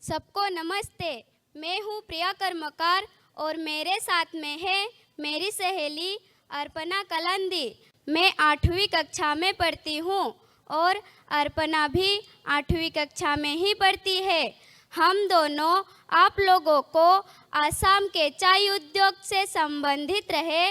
सबको नमस्ते। मैं हूँ प्रिया कर्मकार और मेरे साथ में है मेरी सहेली अर्पणा कलंदी। मैं 8वीं कक्षा में पढ़ती हूँ और अर्पणा भी 8वीं कक्षा में ही पढ़ती है। हम दोनों आप लोगों को आसाम के चाय उद्योग से संबंधित रहे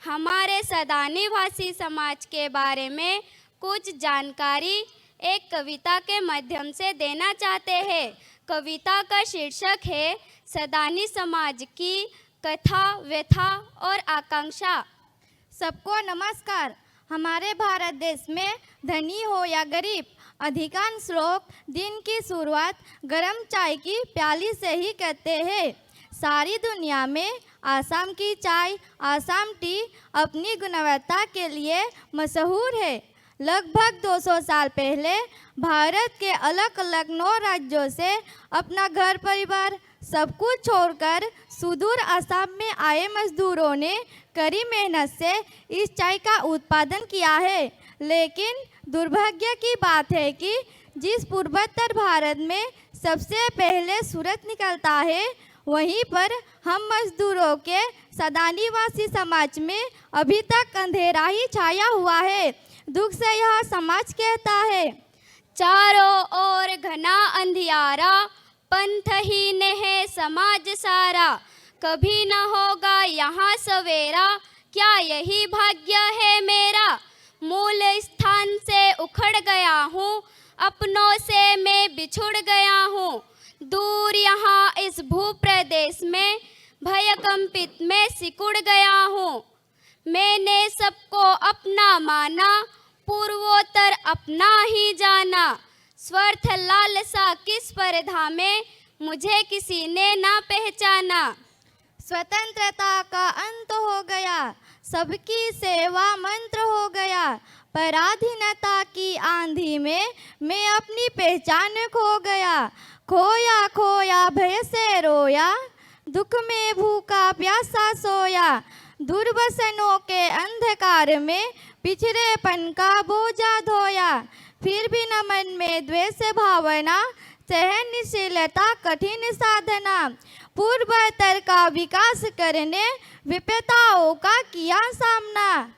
हमारे सदानी भाषी समाज के बारे में कुछ जानकारी एक कविता के माध्यम से देना चाहते हैं। कविता का शीर्षक है सदानी समाज की कथा, व्यथा और आकांक्षा। सबको नमस्कार। हमारे भारत देश में धनी हो या गरीब, अधिकांश लोग दिन की शुरुआत गर्म चाय की प्याली से ही करते हैं। सारी दुनिया में आसाम की चाय, आसाम टी अपनी गुणवत्ता के लिए मशहूर है। लगभग 200 साल पहले भारत के अलग अलग 9 राज्यों से अपना घर परिवार सब कुछ छोड़कर सुदूर आसाम में आए मजदूरों ने कड़ी मेहनत से इस चाय का उत्पादन किया है। लेकिन दुर्भाग्य की बात है कि जिस पूर्वोत्तर भारत में सबसे पहले सूरत निकलता है, वहीं पर हम मजदूरों के सदानीवासी समाज में अभी तक अंधेरा ही छाया हुआ है। दुख से यह समाज कहता है, चारों ओर घना अंधियारा, पंथहीन है समाज सारा। कभी न होगा यहाँ सवेरा, क्या यही भाग्य है मेरा। मूल स्थान से उखड़ गया हूँ, अपनों से मैं बिछुड़ गया हूँ। दूर यहाँ इस भूप्रदेश में भयकंपित में सिकुड़ गया हूँ। मैंने सबको अपना माना, पूर्वोत्तर अपना ही जाना। स्वार्थ लालसा की स्पर्धा में मुझे किसी ने ना पहचाना। स्वतंत्रता का अंत हो गया, सबकी सेवा मंत्र हो गया। पराधीनता की आंधी में मैं अपनी पहचान खो गया। खोया खोया भय से रोया, दुख में भूखा प्यासा सोया। दुर्वसनों के अंधकार में पिछड़ेपन का बोझा धोया। फिर भी न मन में द्वेष भावना, सहनशीलता कठिन साधना। पूर्वोत्तर का विकास करने विपदाओं का किया सामना।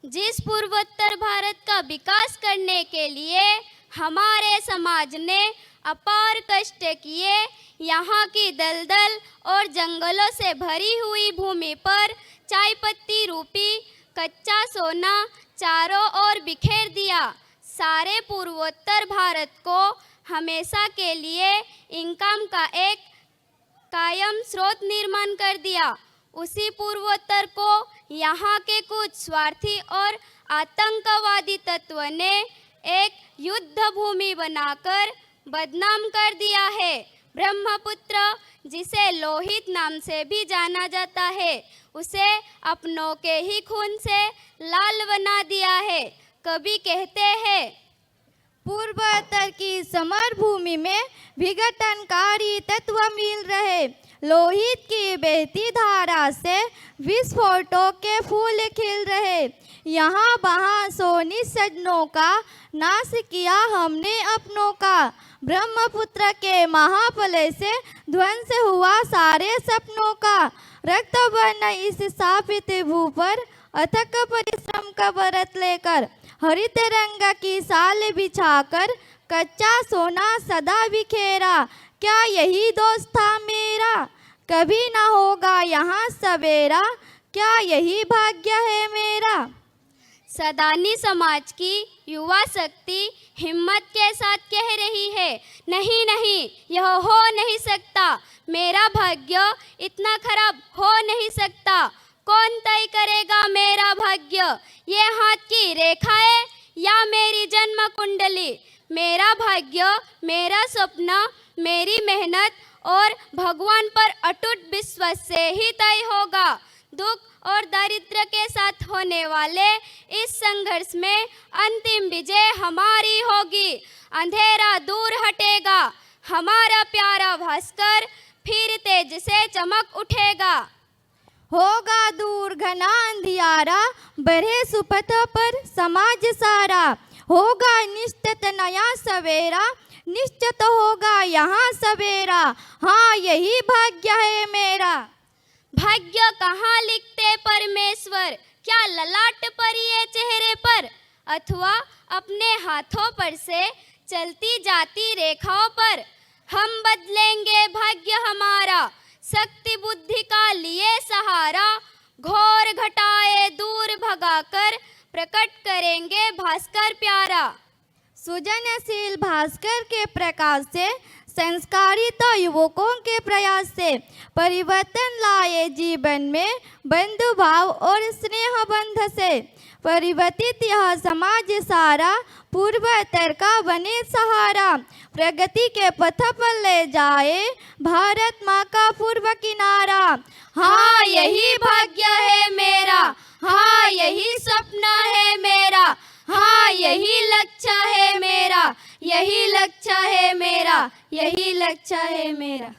जिस पूर्वोत्तर भारत का विकास करने के लिए हमारे समाज ने अपार कष्ट किए, यहाँ की दलदल और जंगलों से भरी हुई भूमि पर चाय पत्ती रूपी कच्चा सोना चारों ओर बिखेर दिया। सारे पूर्वोत्तर भारत को हमेशा के लिए इनकम का एक कायम स्रोत निर्माण कर दिया। उसी पूर्वोत्तर को यहाँ के कुछ स्वार्थी और आतंकवादी तत्व ने एक युद्ध भूमि बनाकर बदनाम कर दिया है। ब्रह्मपुत्र, जिसे लोहित नाम से भी जाना जाता है, उसे अपनों के ही खून से लाल बना दिया है। कवि कहते हैं, पूर्वोत्तर की समर भूमि में विघटनकारी तत्व मिल रहे। लोहित की बहती धारा से विस्फोटों के फूल खिल रहे। यहाँ वहाँ सोनी सजनों का नाश किया हमने अपनों का। ब्रह्मपुत्र के महाप्रलय से ध्वंस हुआ सारे सपनों का। रक्त वर्ण इस स्थापित भू पर अथक परिश्रम का व्रत लेकर, हरित रंग की साल बिछाकर कच्चा सोना सदा बिखेरा। क्या यही दोस्त था मेरा, कभी ना होगा यहाँ सवेरा। क्या यही भाग्य है मेरा। सदानी समाज की युवा शक्ति हिम्मत के साथ कह रही है, नहीं नहीं, यह हो नहीं सकता। मेरा भाग्य इतना खराब हो नहीं सकता। कौन तय करेगा मेरा भाग्य, ये हाथ की रेखा है या मेरी जन्म कुंडली। मेरा भाग्य, मेरा सपना, मेरी मेहनत और भगवान पर अटूट विश्वास से ही तय होगा। दुख और दारिद्र्य के साथ होने वाले इस संघर्ष में अंतिम विजय हमारी होगी। अंधेरा दूर हटेगा, हमारा प्यारा भास्कर फिर तेज से चमक उठेगा। होगा दूर घना अंधियारा, बढ़े सुपथ पर समाज सारा। होगा निश्चित नया सवेरा, निश्चित होगा यहाँ सवेरा, हाँ यही भाग्य है मेरा। भाग्य कहाँ लिखते परमेश्वर, क्या ललाट पर ये चेहरे पर, अथवा अपने हाथों पर से चलती जाती रेखाओं पर। हम बदलेंगे भाग्य हमारा, शक्ति बुद्धि का लिए सहारा, घोर घटाए दूर भगाकर प्रकट करेंगे भास्कर प्यारा। सृजनशील भास्कर के प्रकाश से, संस्कारित युवकों के प्रयास से परिवर्तन लाए जीवन में, बंधु भाव और स्नेह बंध से परिवर्तित यह समाज सारा, पूर्वोत्तर का बने सहारा, प्रगति के पथ पर ले जाए भारत माँ का पूर्व किनारा। हाँ यही भाग्य है मेरा, हाँ यही सपना है मेरा, हाँ यही लक्ष्य है मेरा, यही लक्ष्य है मेरा, यही लक्ष्य है मेरा।